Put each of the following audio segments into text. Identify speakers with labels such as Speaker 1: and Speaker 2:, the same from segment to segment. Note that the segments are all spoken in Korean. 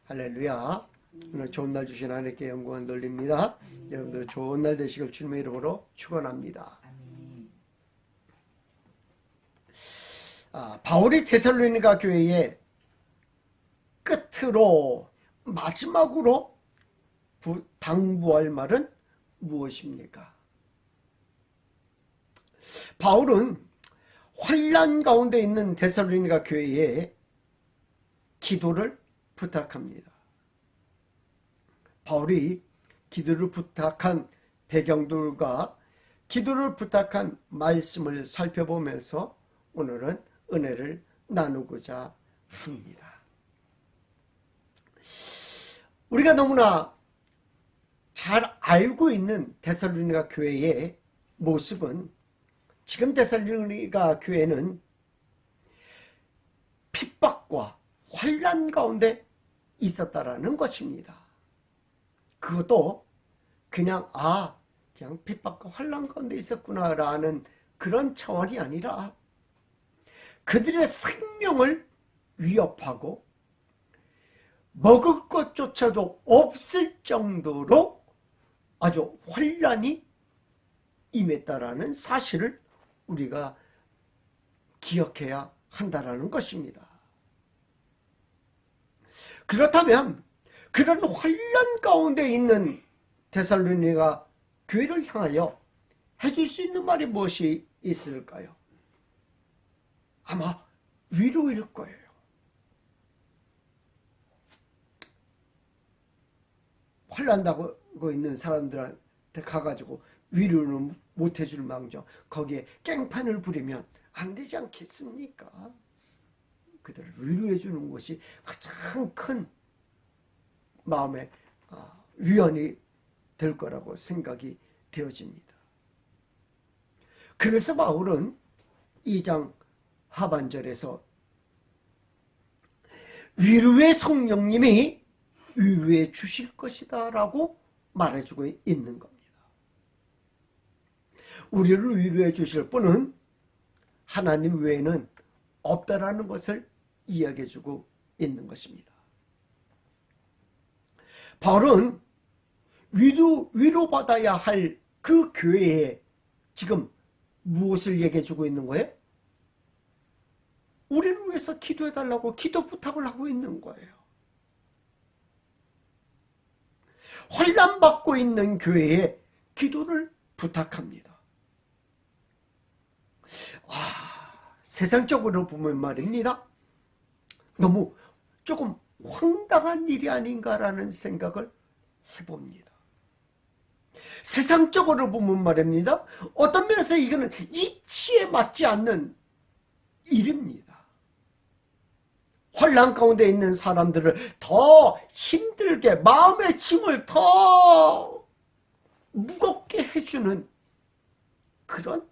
Speaker 1: 할렐루야. 오늘 좋은 날 주신 하나님께 영광을 돌립니다. 여러분들 좋은 날 되시길 주님의 이름으로 축원합니다. 바울이 데살로니가 교회의 끝으로 마지막으로 당부할 말은 무엇입니까? 바울은 환난 가운데 있는 데살로니가 교회에 기도를 부탁합니다. 바울이 기도를 부탁한 배경들과 기도를 부탁한 말씀을 살펴보면서 오늘은 은혜를 나누고자 합니다. 우리가 너무나 잘 알고 있는 데살로니가 교회의 모습은, 지금 데살로니가 교회는 핍박과 환난 가운데 있었다라는 것입니다. 그것도 그냥 핍박과 환난 가운데 있었구나라는 그런 차원이 아니라 그들의 생명을 위협하고 먹을 것조차도 없을 정도로 아주 환난이 임했다라는 사실을 우리가 기억해야 한다라는 것입니다. 그렇다면 그런 환난 가운데 있는 데살로니가 교회를 향하여 해줄 수 있는 말이 무엇이 있을까요? 아마 위로일 거예요. 환난당하고 있는 사람들한테 가가지고 위로는 못 해줄 망정 거기에 깽판을 부리면 안 되지 않겠습니까? 그들을 위로해 주는 것이 가장 큰 마음의 위안이 될 거라고 생각이 되어집니다. 그래서 바울은 2장 하반절에서 위로의 성령님이 위로해 주실 것이다 라고 말해주고 있는 겁니다. 우리를 위로해 주실 분은 하나님 외에는 없다라는 것을 이야기해주고 있는 것입니다. 바울은 위로받아야 할 그 교회에 지금 무엇을 얘기해주고 있는 거예요? 우리를 위해서 기도해달라고 기도 부탁을 하고 있는 거예요. 환난받고 있는 교회에 기도를 부탁합니다. 세상적으로 보면 말입니다, 너무 조금 황당한 일이 아닌가라는 생각을 해봅니다. 세상적으로 보면 말입니다, 어떤 면에서 이거는 이치에 맞지 않는 일입니다. 환난 가운데 있는 사람들을 더 힘들게, 마음의 짐을 더 무겁게 해주는 그런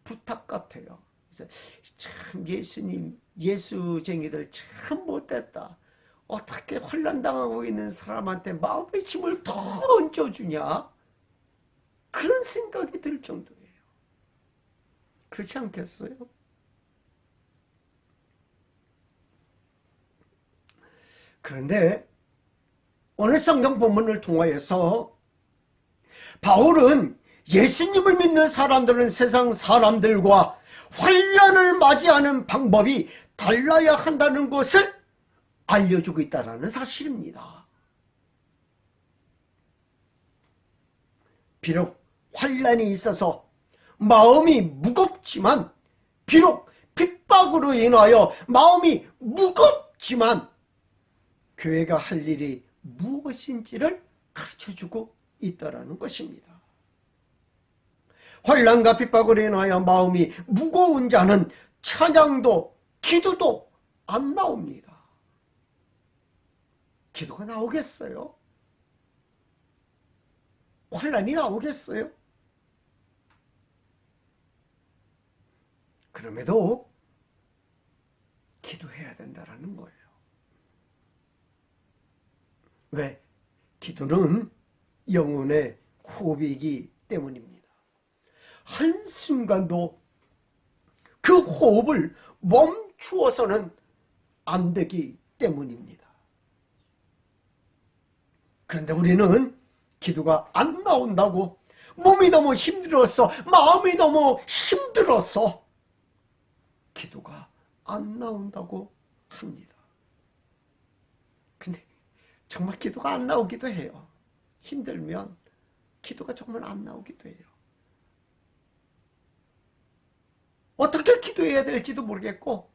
Speaker 1: 부탁 같아요. 그래서 참 예수쟁이들 참 못됐다. 어떻게 환난당하고 있는 사람한테 마음의 짐을 더 얹어주냐? 그런 생각이 들 정도예요. 그렇지 않겠어요? 그런데 오늘 성경 본문을 통하여서 바울은 예수님을 믿는 사람들은 세상 사람들과 환난을 맞이하는 방법이 달라야 한다는 것을 알려주고 있다는 사실입니다. 비록 환난이 있어서 마음이 무겁지만, 비록 핍박으로 인하여 마음이 무겁지만 교회가 할 일이 무엇인지를 가르쳐주고 있다는 것입니다. 환난과 핍박으로 인하여 마음이 무거운 자는 찬양도 기도도 안 나옵니다. 기도가 나오겠어요? 환난이 나오겠어요? 그럼에도 기도해야 된다는 거예요. 왜? 기도는 영혼의 호흡이기 때문입니다. 한순간도 그 호흡을 멈추어서는 안 되기 때문입니다. 그런데 우리는 기도가 안 나온다고, 몸이 너무 힘들어서, 마음이 너무 힘들어서 기도가 안 나온다고 합니다. 근데 정말 기도가 안 나오기도 해요. 힘들면 기도가 정말 안 나오기도 해요. 어떻게 기도해야 될지도 모르겠고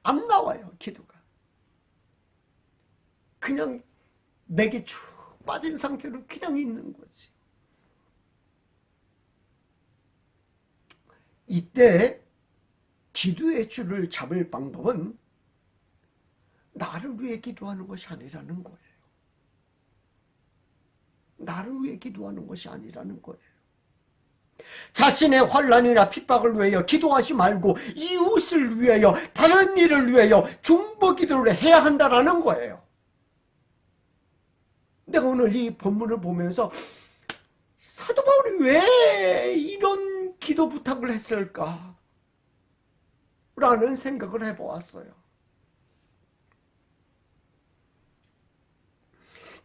Speaker 1: 안 나와요, 기도가. 그냥 맥이 쭉 빠진 상태로 그냥 있는 거지. 이때 기도의 줄을 잡을 방법은 나를 위해 기도하는 것이 아니라는 거예요. 나를 위해 기도하는 것이 아니라는 거예요. 자신의 환난이나 핍박을 위하여 기도하지 말고 이웃을 위하여, 다른 일을 위하여 중보 기도를 해야 한다는 거예요. 내가 오늘 이 본문을 보면서 사도 바울이 왜 이런 기도 부탁을 했을까? 라는 생각을 해보았어요.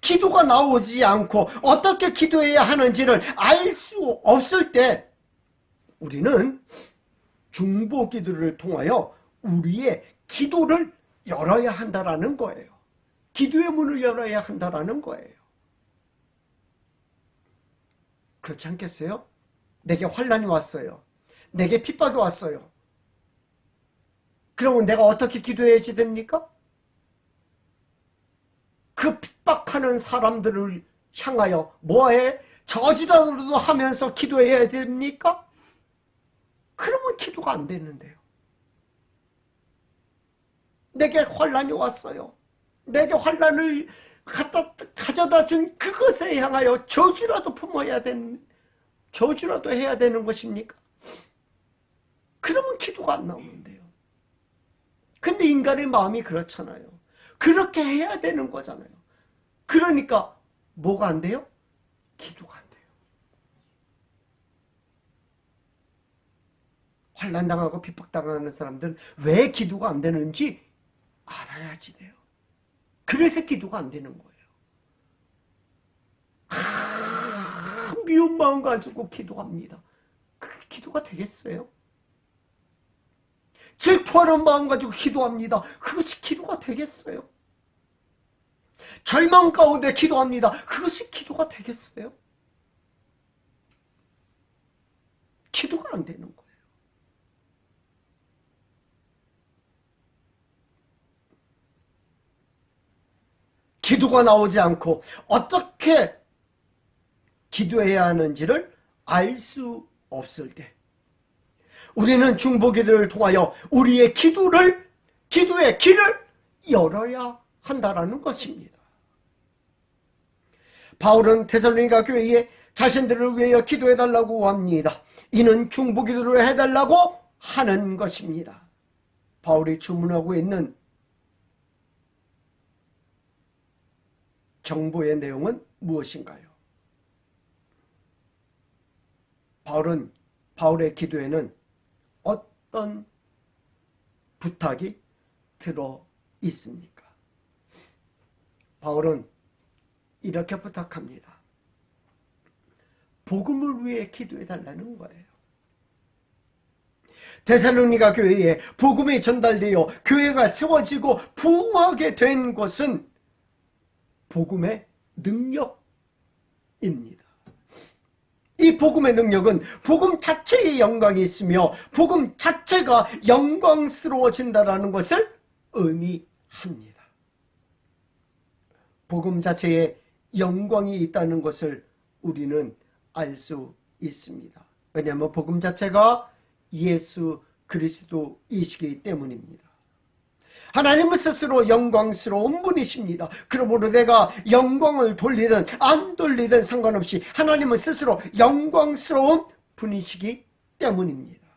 Speaker 1: 기도가 나오지 않고 어떻게 기도해야 하는지를 알 수 없을 때 우리는 중보 기도를 통하여 우리의 기도를 열어야 한다는 거예요. 기도의 문을 열어야 한다는 거예요. 그렇지 않겠어요? 내게 환난이 왔어요. 내게 핍박이 왔어요. 그러면 내가 어떻게 기도해야 됩니까? 그 핍박하는 사람들을 향하여 뭐해? 저주라도 하면서 기도해야 됩니까? 그러면 기도가 안 되는데요. 내게 환난이 왔어요. 내게 환난을 가져다 준 그것에 향하여 저주라도 저주라도 해야 되는 것입니까? 그러면 기도가 안 나오는데요. 근데 인간의 마음이 그렇잖아요. 그렇게 해야 되는 거잖아요. 그러니까 뭐가 안 돼요? 기도가 안 돼요. 환난당하고 핍박당하는 사람들은 왜 기도가 안 되는지 알아야지 돼요. 그래서 기도가 안 되는 거예요. 미운 마음 가지고 기도합니다. 그게 기도가 되겠어요? 질투하는 마음 가지고 기도합니다. 그것이 기도가 되겠어요? 절망 가운데 기도합니다. 그것이 기도가 되겠어요? 기도가 안 되는 거예요. 기도가 나오지 않고 어떻게 기도해야 하는지를 알 수 없을 때 우리는 중보기도를 통하여 우리의 기도의 길을 열어야 한다는 것입니다. 바울은 데살로니가 교회에 자신들을 위하여 기도해달라고 합니다. 이는 중보기도를 해달라고 하는 것입니다. 바울이 주문하고 있는 정보의 내용은 무엇인가요? 바울의 기도에는 어떤 부탁이 들어 있습니까? 바울은 이렇게 부탁합니다. 복음을 위해 기도해 달라는 거예요. 데살로니가 교회에 복음이 전달되어 교회가 세워지고 부흥하게 된 것은 복음의 능력입니다. 이 복음의 능력은 복음 자체의 영광이 있으며 복음 자체가 영광스러워진다는 것을 의미합니다. 복음 자체에 영광이 있다는 것을 우리는 알 수 있습니다. 왜냐하면 복음 자체가 예수 그리스도이시기 때문입니다. 하나님은 스스로 영광스러운 분이십니다. 그러므로 내가 영광을 돌리든 안 돌리든 상관없이 하나님은 스스로 영광스러운 분이시기 때문입니다.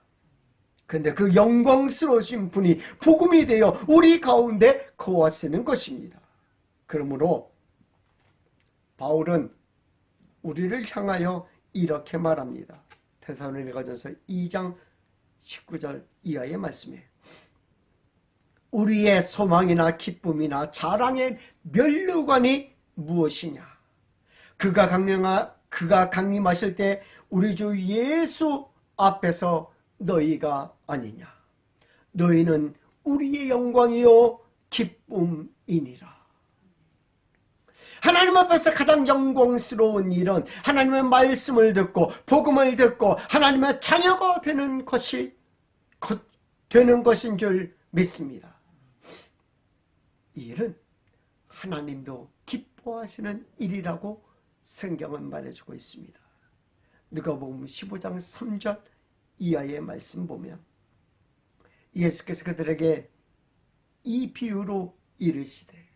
Speaker 1: 그런데 그 영광스러우신 분이 복음이 되어 우리 가운데 거하시는 것입니다. 그러므로 바울은 우리를 향하여 이렇게 말합니다. 데살로니가전서 2장 19절 이하의 말씀이에요. 우리의 소망이나 기쁨이나 자랑의 면류관이 무엇이냐? 그가 강림하실 때 우리 주 예수 앞에서 너희가 아니냐. 너희는 우리의 영광이요 기쁨이니라. 하나님 앞에서 가장 영광스러운 일은 하나님의 말씀을 듣고 복음을 듣고 하나님의 자녀가 되는 것인 줄 믿습니다. 이 일은 하나님도 기뻐하시는 일이라고 성경은 말해주고 있습니다. 누가복음 15장 3절 이하의 말씀 보면 예수께서 그들에게 이 비유로 이르시되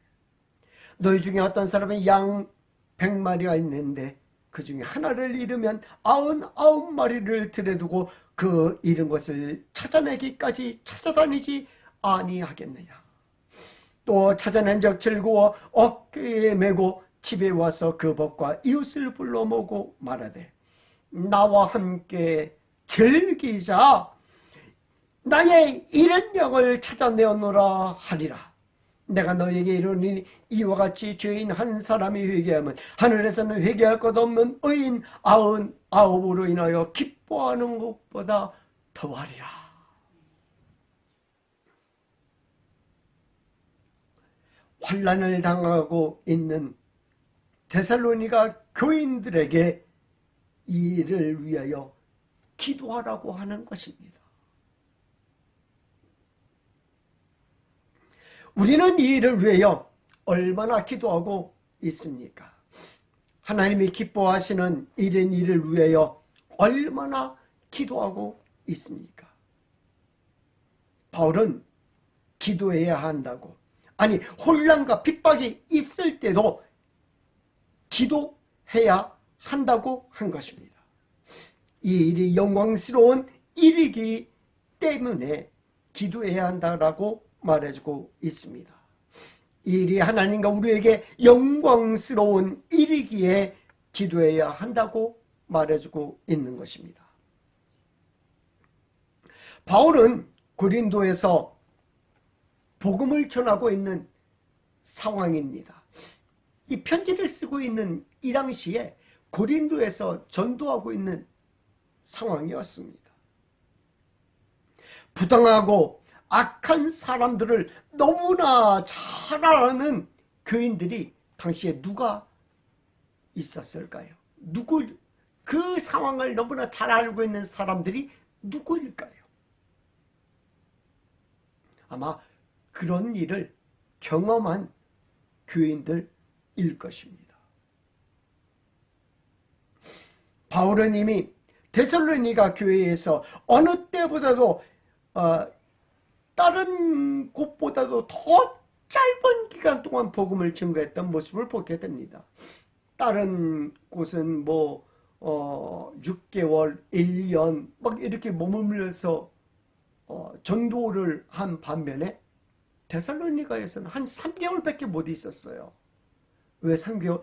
Speaker 1: 너희 중에 어떤 사람이 양 100마리가 있는데 그 중에 하나를 잃으면 99마리를 들여두고 그 잃은 것을 찾아내기까지 찾아다니지 아니하겠느냐. 또 찾아낸 적 즐거워 어깨에 메고 집에 와서 그 벗과 이웃을 불러 모으고 말하되 나와 함께 즐기자. 나의 잃은 영을 찾아내었노라 하리라. 내가 너에게 이르니 이와 같이 죄인 한 사람이 회개하면 하늘에서는 회개할 것 없는 의인 99으로 인하여 기뻐하는 것보다 더하리라. 환난을 당하고 있는 데살로니가 교인들에게 이 일을 위하여 기도하라고 하는 것입니다. 우리는 이 일을 위하여 얼마나 기도하고 있습니까? 하나님이 기뻐하시는 이런 일을 위하여 얼마나 기도하고 있습니까? 바울은 기도해야 한다고, 아니 혼란과 핍박이 있을 때도 기도해야 한다고 한 것입니다. 이 일이 영광스러운 일이기 때문에 기도해야 한다라고 말해주고 있습니다. 이 일이 하나님과 우리에게 영광스러운 일이기에 기도해야 한다고 말해주고 있는 것입니다. 바울은 고린도에서 복음을 전하고 있는 상황입니다. 이 편지를 쓰고 있는 이 당시에 고린도에서 전도하고 있는 상황이었습니다. 부당하고 악한 사람들을 너무나 잘 아는 교인들이 당시에 누가 있었을까요? 그 상황을 너무나 잘 알고 있는 사람들이 누구일까요? 아마 그런 일을 경험한 교인들일 것입니다. 바울은 이미 데살로니가 교회에서 어느 때보다도 다른 곳보다도 더 짧은 기간 동안 복음을 증거했던 모습을 보게 됩니다. 다른 곳은 6개월, 1년 막 이렇게 머물면서 전도를 한 반면에 데살로니가에서는 한 3개월밖에 못 있었어요. 왜 3개월?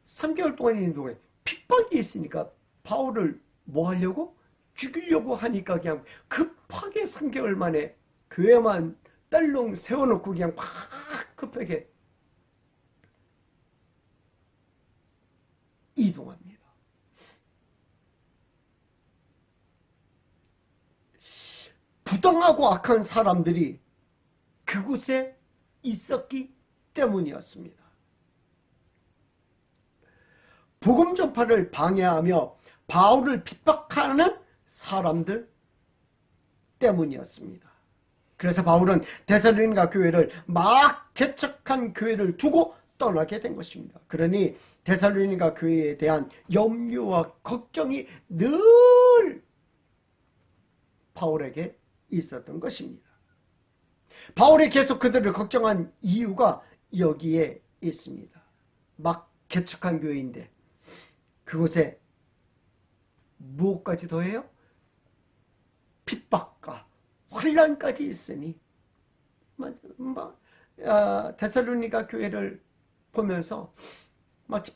Speaker 1: 3개월 동안 있는 동안에 핍박이 있으니까 바울을 뭐 하려고? 죽이려고 하니까 그냥 급하게 3개월 만에 교회만 딸렁 세워놓고 그냥 막 급하게 이동합니다. 부당하고 악한 사람들이 그곳에 있었기 때문이었습니다. 복음 전파를 방해하며 바울을 핍박하는 사람들 때문이었습니다. 그래서 바울은 데살로니가 교회를 막 개척한 교회를 두고 떠나게 된 것입니다. 그러니 데살로니가 교회에 대한 염려와 걱정이 늘 바울에게 있었던 것입니다. 바울이 계속 그들을 걱정한 이유가 여기에 있습니다. 막 개척한 교회인데 그곳에 무엇까지 더해요? 핍박과 환난까지 있으니 데살로니가 교회를 보면서 마치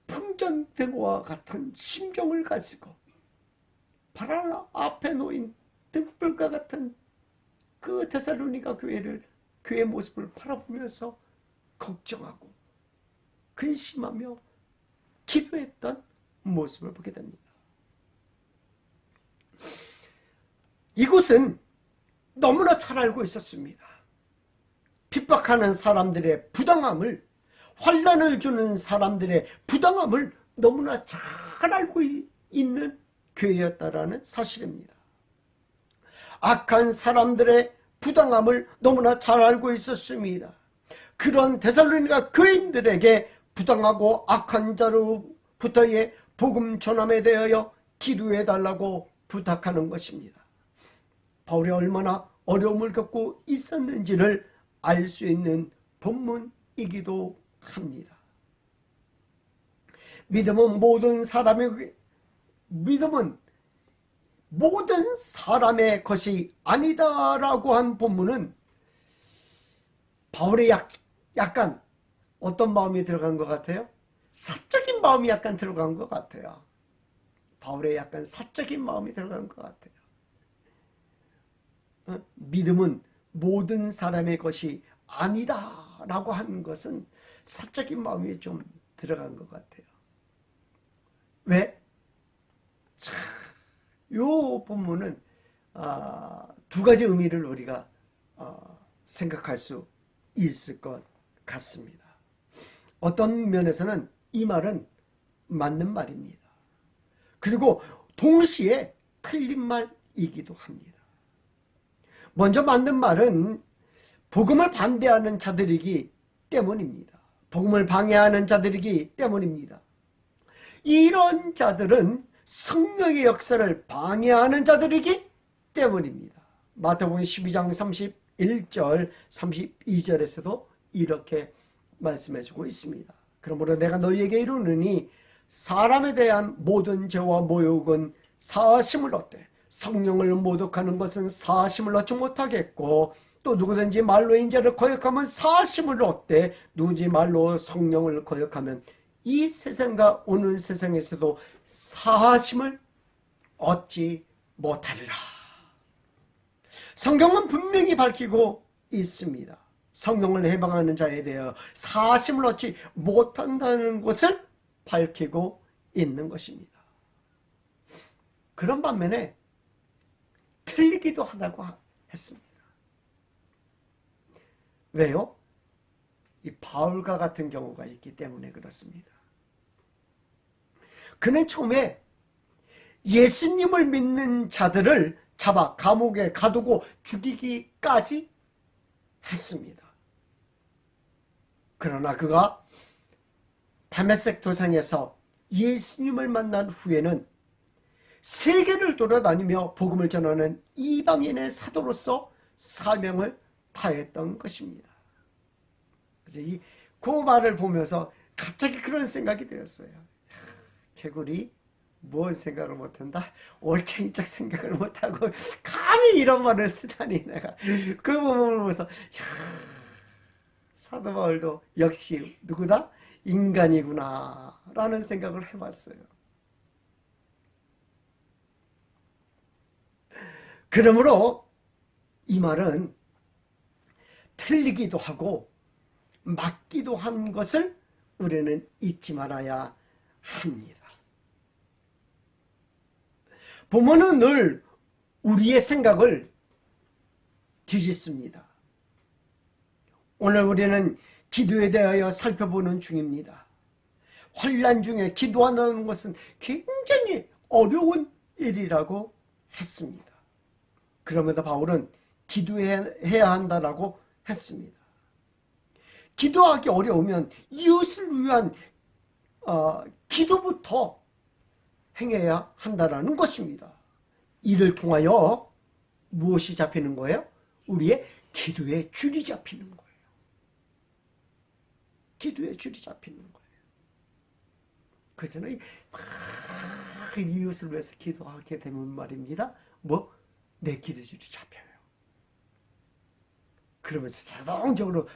Speaker 1: 풍전등과 같은 심정을 가지고 바람 앞에 놓인 등불과 같은 그 데살로니가 교회 모습을 바라보면서 걱정하고 근심하며 기도했던 모습을 보게 됩니다. 이곳은 너무나 잘 알고 있었습니다. 핍박하는 사람들의 부당함을, 환난을 주는 사람들의 부당함을 너무나 잘 알고 있는 교회였다라는 사실입니다. 악한 사람들의 부당함을 너무나 잘 알고 있었습니다. 그런 데살로니가 교인들에게 부당하고 악한 자로부터의 복음 전함에 대하여 기도해 달라고 부탁하는 것입니다. 바울이 얼마나 어려움을 겪고 있었는지를 알 수 있는 본문이기도 합니다. 믿음은 모든 사람의 것이 아니다라고 한 본문은 바울의 약간 어떤 마음이 들어간 것 같아요? 사적인 마음이 약간 들어간 것 같아요. 바울의 약간 사적인 마음이 들어간 것 같아요. 믿음은 모든 사람의 것이 아니다라고 하는 것은 사적인 마음이 좀 들어간 것 같아요. 왜? 요 본문은 두 가지 의미를 우리가 생각할 수 있을 것 같습니다. 어떤 면에서는 이 말은 맞는 말입니다. 그리고 동시에 틀린 말이기도 합니다. 먼저 맞는 말은 복음을 반대하는 자들이기 때문입니다. 복음을 방해하는 자들이기 때문입니다. 이런 자들은 성령의 역사를 방해하는 자들이기 때문입니다. 마태복음 12장 31절 32절에서도 이렇게 말씀해주고 있습니다. 그러므로 내가 너희에게 이르노니 사람에 대한 모든 죄와 모욕은 사하심을 얻되 성령을 모독하는 것은 사하심을 얻지 못하겠고, 또 누구든지 말로 인자를 거역하면 사하심을 얻되 누구든지 말로 성령을 거역하면 이 세상과 오는 세상에서도 사하심을 얻지 못하리라. 성경은 분명히 밝히고 있습니다. 성령을 해방하는 자에 대하여 사하심을 얻지 못한다는 것을 밝히고 있는 것입니다. 그런 반면에 틀리기도 하다고 했습니다. 왜요? 이 바울과 같은 경우가 있기 때문에 그렇습니다. 그는 처음에 예수님을 믿는 자들을 잡아 감옥에 가두고 죽이기까지 했습니다. 그러나 그가 다메섹 도상에서 예수님을 만난 후에는 세계를 돌아다니며 복음을 전하는 이방인의 사도로서 사명을 다했던 것입니다. 그래서 그 말을 보면서 갑자기 그런 생각이 들었어요. 개구리 뭔 생각을 못한다? 올챙이적 생각을 못하고 감히 이런 말을 쓰다니. 내가 그 부분을 보면서 사도 바울도 역시 누구다? 인간이구나 라는 생각을 해봤어요. 그러므로 이 말은 틀리기도 하고 맞기도 한 것을 우리는 잊지 말아야 합니다. 본문은 늘 우리의 생각을 뒤집습니다. 오늘 우리는 기도에 대하여 살펴보는 중입니다. 환난 중에 기도한다는 것은 굉장히 어려운 일이라고 했습니다. 그럼에도 바울은 기도해야 한다라고 했습니다. 기도하기 어려우면 이웃을 위한 기도부터 행해야 한다라는 것입니다. 이를 통하여 무엇이 잡히는 거예요? 우리의 기도의 줄이 잡히는 거예요. 기도의 줄이 잡히는 거예요. 그렇잖아요. 막 이웃을 위해서 기도하게 되면 말입니다. 내 기도줄이 잡혀요. 그러면서 자동적으로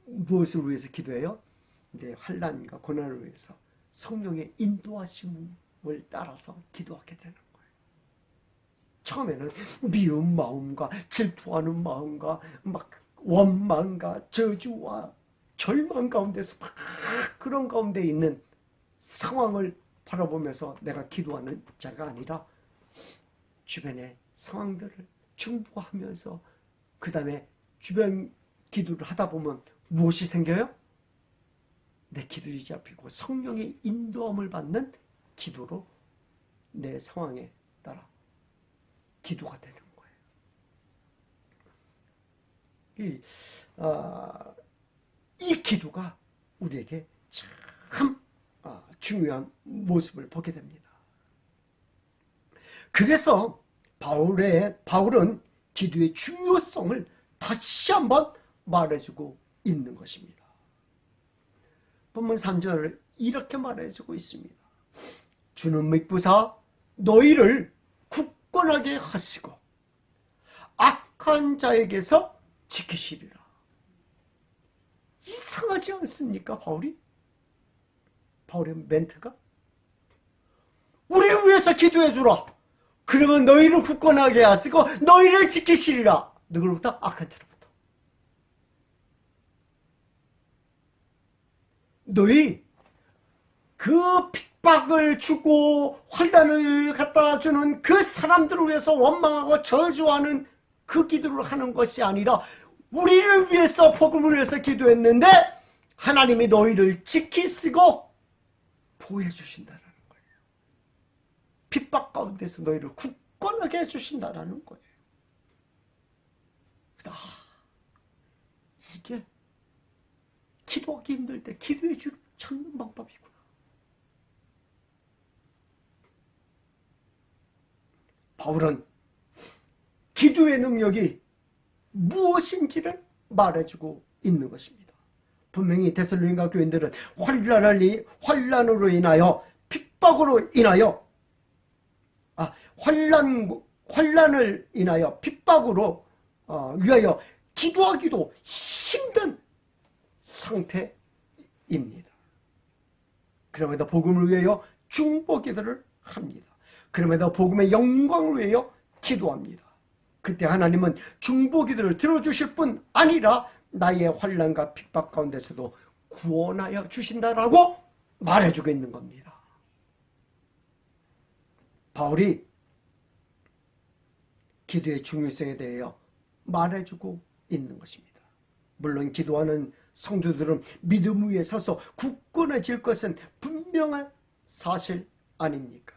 Speaker 1: 무엇을 위해서 기도해요? 내 환난과 고난을 위해서 성령의 인도하심을 따라서 기도하게 되는 거예요. 처음에는 미운 마음과 질투하는 마음과 막 원망과 저주와 절망 가운데서 막 그런 가운데 있는 상황을 바라보면서 내가 기도하는 자가 아니라 주변의 상황들을 중보하면서 그 다음에 주변 기도를 하다 보면 무엇이 생겨요? 내 기도에 잡히고 성령의 인도함을 받는 기도로 내 상황에 따라 기도가 되는 거예요. 이 기도가 우리에게 참 중요한 모습을 보게 됩니다. 그래서 바울은 기도의 중요성을 다시 한번 말해주고 있는 것입니다. 본문 3절을 이렇게 말해주고 있습니다. 주는 미쁘사 너희를 굳건하게 하시고 악한 자에게서 지키시리라. 이상하지 않습니까? 바울의 멘트가? 우리를 위해서 기도해 주라. 그러면 너희를 굳건하게 하시고 너희를 지키시리라. 누구로부터? 악한 자로부터. 너희 그 핍박을 주고 환난을 갖다 주는 그 사람들을 위해서 원망하고 저주하는 그 기도를 하는 것이 아니라 우리를 위해서 복음을 위해서 기도했는데 하나님이 너희를 지키시고 보호해 주신다는 거예요. 핍박 가운데서 너희를 굳건하게 해주신다는 거예요. 이게 기도하기 힘들 때 기도의 줄을 찾는 방법이구나. 바울은 기도의 능력이 무엇인지를 말해주고 있는 것입니다. 분명히 데살로니가 교인들은 환난으로 인하여 핍박으로 인하여 환난을 인하여 핍박으로 위하여 기도하기도 힘든 상태입니다. 그럼에도 복음을 위하여 중보기도를 합니다. 그럼에도 복음의 영광을 위하여 기도합니다. 그때 하나님은 중보기도를 들어주실 뿐 아니라 나의 환난과 핍박 가운데서도 구원하여 주신다라고 말해주고 있는 겁니다. 바울이 기도의 중요성에 대하여 말해주고 있는 것입니다. 물론 기도하는 성도들은 믿음 위에 서서 굳건해질 것은 분명한 사실 아닙니까?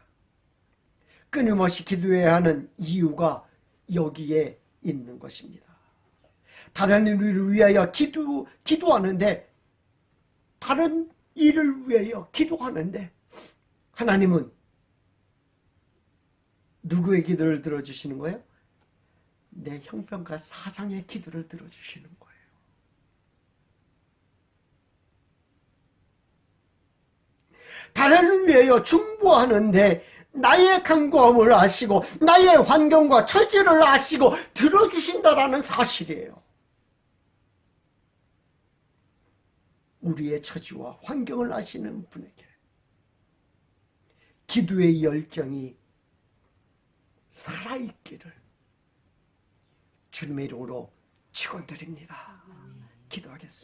Speaker 1: 끊임없이 기도해야 하는 이유가 여기에 있는 것입니다. 다른 일을 위하여 기도하는데 다른 일을 위하여 기도하는데 하나님은 누구의 기도를 들어주시는 거예요? 내 형편과 사정의 기도를 들어주시는 거예요. 다른 일을 위하여 중보하는데 나의 간구함을 아시고 나의 환경과 처지를 아시고 들어주신다라는 사실이에요. 우리의 처지와 환경을 아시는 분에게 기도의 열정이 살아있기를 주님의 이름으로 축원드립니다. 기도하겠습니다.